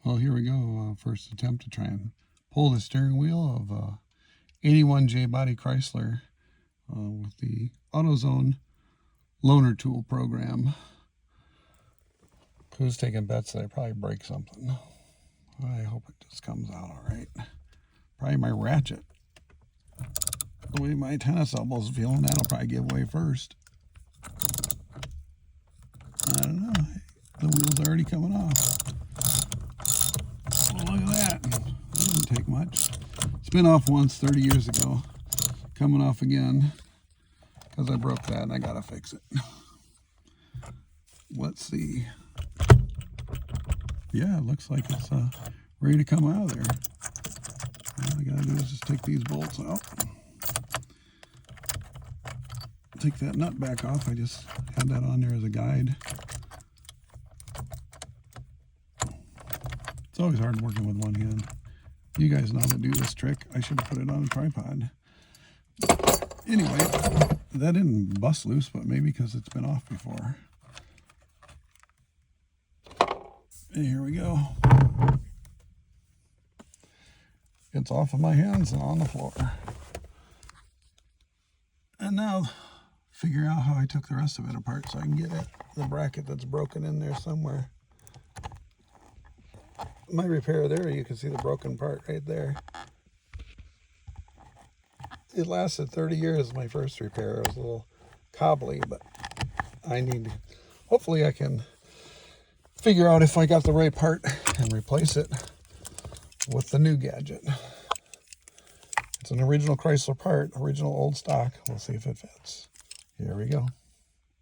Well, here we go. First attempt to try and pull the steering wheel of 81J body Chrysler with the AutoZone loaner tool program. Who's taking bets that I probably break something? I hope it just comes out all right. Probably my ratchet. The way my tennis elbow's feeling, that'll probably give way first. I don't know. The wheel's already coming off. Oh, look at that. That didn't take much. It's been off once 30 years ago. Coming off again because I broke that and I gotta fix it. Let's see. Yeah, it looks like it's ready to come out of there. All I gotta do is just take these bolts out. Take that nut back off. I just had that on there as a guide. It's always hard working with one hand. You guys know how to do this trick. I should have put it on a tripod. Anyway, that didn't bust loose, but maybe because it's been off before. And here we go. It's off of my hands and on the floor. And now figure out how I took the rest of it apart so I can get at the bracket that's broken in there somewhere. My repair there, you can see the broken part right there. It lasted 30 years, my first repair. It was a little cobbly, but hopefully I can figure out if I got the right part and replace it with the new gadget. It's an original Chrysler part, original old stock. We'll see if it fits. Here we go.